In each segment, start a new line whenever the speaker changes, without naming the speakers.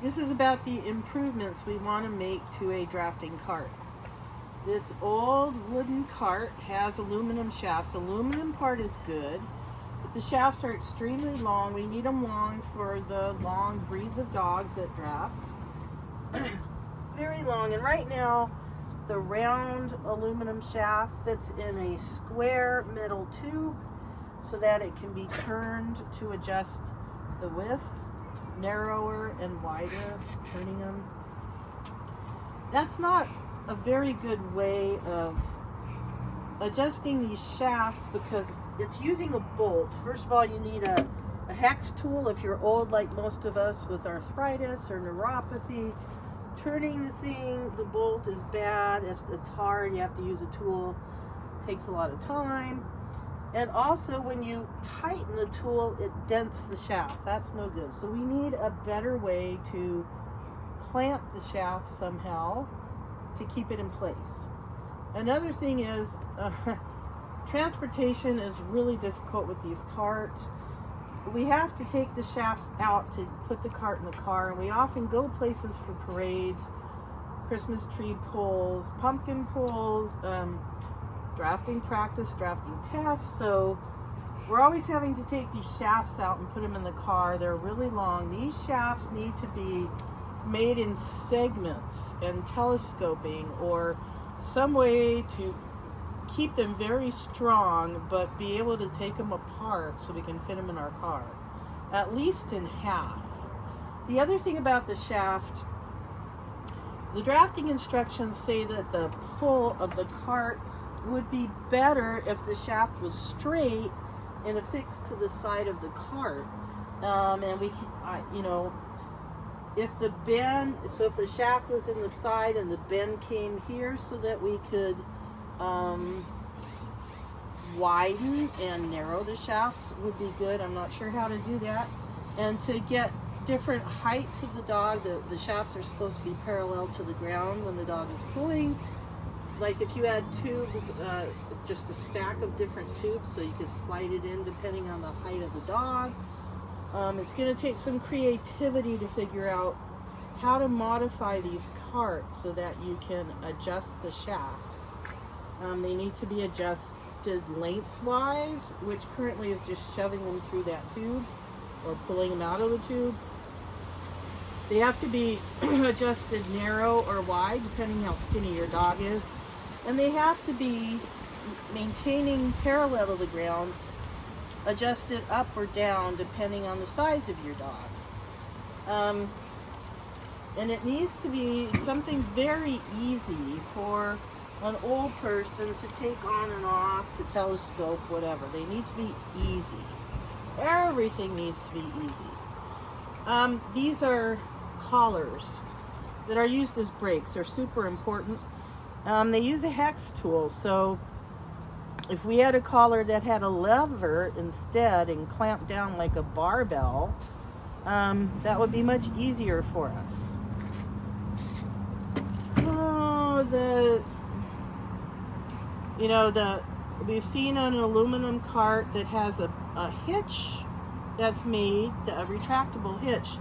This is about the improvements we want to make to a drafting cart. This old wooden cart has aluminum shafts. Aluminum part is good, but the shafts are extremely long. We need them long for the long breeds of dogs that draft. Very long. And right now, the round aluminum shaft fits in a square metal tube so that it can be turned to adjust the width, narrower and wider, turning them. That's not a very good way of adjusting these shafts because it's using a bolt. First of all, you need a hex tool if you're old like most of us with arthritis or neuropathy. Turning the bolt is bad. If it's hard, you have to use a tool. It takes a lot of time. And also when you tighten the tool, it dents the shaft. That's no good. So we need a better way to clamp the shaft somehow to keep it in place. Another thing is transportation is really difficult with these carts. We have to take the shafts out to put the cart in the car, and we often go places for parades, Christmas tree pulls, pumpkin pulls, drafting practice, drafting tests. So we're always having to take these shafts out and put them in the car. They're really long. These shafts need to be made in segments and telescoping or some way to keep them very strong but be able to take them apart so we can fit them in our car, at least in half. The other thing about the shaft, the drafting instructions say that the pull of the cart would be better if the shaft was straight and affixed to the side of the cart. And we can, if the bend, so if the shaft was in the side and the bend came here so that we could widen and narrow the shafts would be good. I'm not sure how to do that. And to get different heights of the dog, the shafts are supposed to be parallel to the ground when the dog is pulling. Like if you had tubes, just a stack of different tubes so you could slide it in depending on the height of the dog. It's going to take some creativity to figure out how to modify these carts so that you can adjust the shafts. They need to be adjusted lengthwise, which currently is just shoving them through that tube or pulling them out of the tube. They have to be adjusted narrow or wide depending how skinny your dog is. And they have to be maintaining parallel to the ground, adjusted up or down depending on the size of your dog. And it needs to be something very easy for an old person to take on and off, to telescope, whatever. They need to be easy. Everything needs to be easy. These are collars that are used as brakes. They're super important. They use a hex tool, so if we had a collar that had a lever instead and clamped down like a barbell, that would be much easier for us. We've seen on an aluminum cart that has a hitch that's made, a retractable hitch.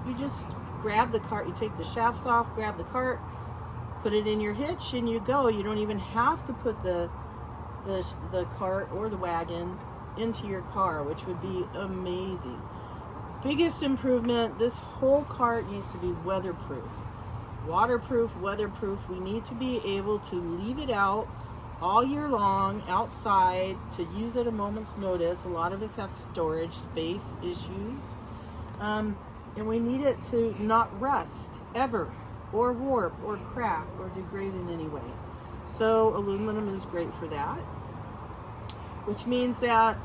You just grab the cart, you take the shafts off, grab the cart, put it in your hitch, and you go. You don't even have to put the cart or the wagon into your car, which would be amazing. Biggest improvement, this whole cart needs to be weatherproof. Waterproof, weatherproof. We need to be able to leave it out all year long outside to use at a moment's notice. A lot of us have storage space issues. And we need it to not rust ever, or warp, or crack, or degrade in any way. So aluminum is great for that. Which means that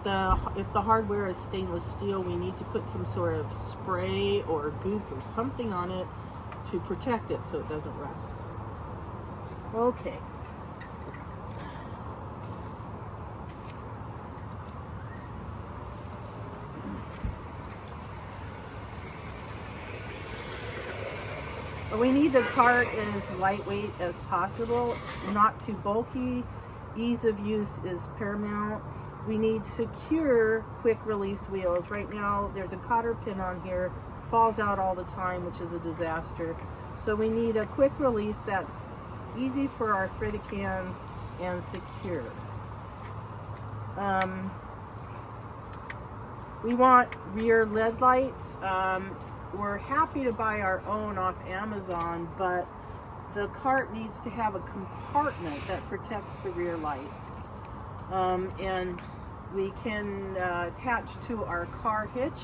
if the hardware is stainless steel, we need to put some sort of spray or goop or something on it to protect it so it doesn't rust. Okay. We need the cart as lightweight as possible, not too bulky. Ease of use is paramount. We need secure, quick release wheels. Right now, there's a cotter pin on here falls out all the time, which is a disaster. So we need a quick release that's easy for our threaded cans and secure. We want rear LED lights. We're happy to buy our own off Amazon, but the cart needs to have a compartment that protects the rear lights. And we can attach to our car hitch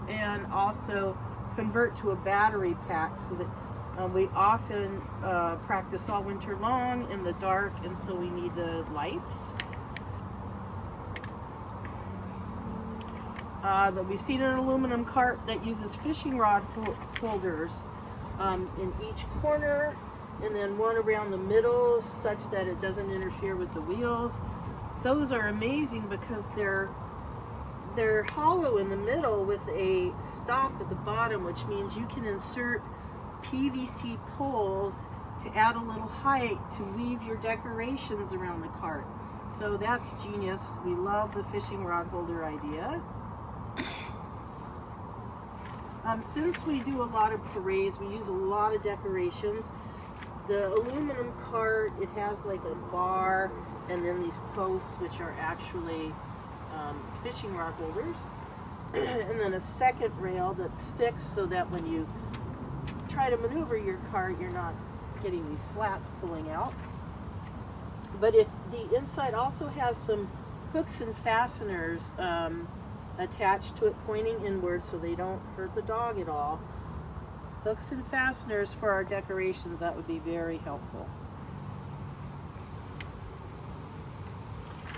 and also convert to a battery pack, so that we often practice all winter long in the dark, and so we need the lights. That we've seen an aluminum cart that uses fishing rod holders in each corner, and then one around the middle such that it doesn't interfere with the wheels. Those are amazing because they're hollow in the middle with a stop at the bottom, which means you can insert PVC poles to add a little height to weave your decorations around the cart. So that's genius. We love the fishing rod holder idea. Since we do a lot of parades, we use a lot of decorations. The aluminum cart, it has like a bar and then these posts, which are actually fishing rod holders, and then a second rail that's fixed so that when you try to maneuver your cart, you're not getting these slats pulling out. But if the inside also has some hooks and fasteners attached to it pointing inward so they don't hurt the dog at all, hooks and fasteners for our decorations, that would be very helpful.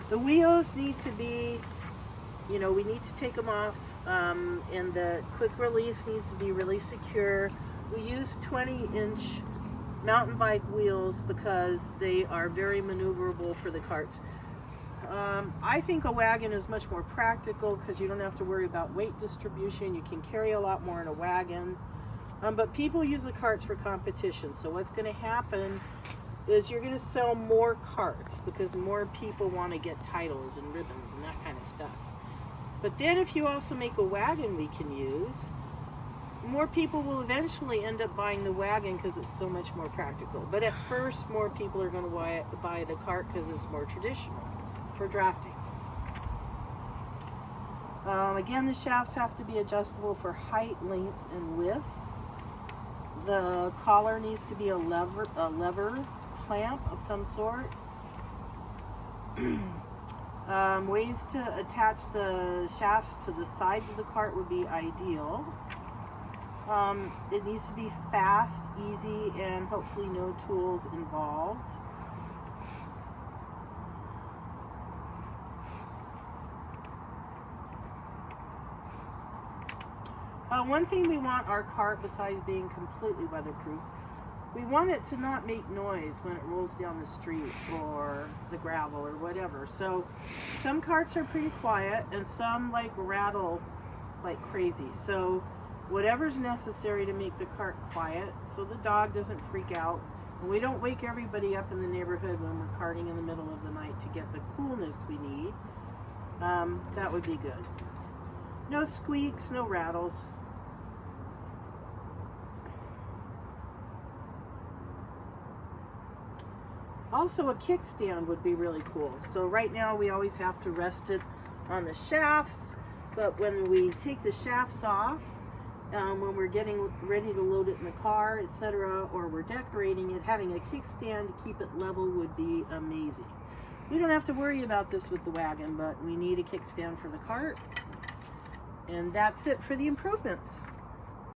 The wheels need to be, we need to take them off, and the quick release needs to be really secure. We use 20-inch mountain bike wheels because they are very maneuverable for the carts. I think a wagon is much more practical because you don't have to worry about weight distribution. You can carry a lot more in a wagon. But people use the carts for competition. So what's going to happen is you're going to sell more carts because more people want to get titles and ribbons and that kind of stuff. But then if you also make a wagon we can use, more people will eventually end up buying the wagon because it's so much more practical. But at first, more people are going to buy the cart because it's more traditional for drafting. Again, the shafts have to be adjustable for height, length, and width. The collar needs to be a lever clamp of some sort. Ways to attach the shafts to the sides of the cart would be ideal. It needs to be fast, easy, and hopefully no tools involved. One thing we want our cart, besides being completely weatherproof, we want it to not make noise when it rolls down the street or the gravel or whatever. So some carts are pretty quiet and some rattle like crazy. So whatever's necessary to make the cart quiet so the dog doesn't freak out. And we don't wake everybody up in the neighborhood when we're carting in the middle of the night to get the coolness we need. That would be good. No squeaks, no rattles. Also, a kickstand would be really cool. So right now we always have to rest it on the shafts, but when we take the shafts off, when we're getting ready to load it in the car, etc., or we're decorating it, having a kickstand to keep it level would be amazing. We don't have to worry about this with the wagon, but we need a kickstand for the cart. And that's it for the improvements.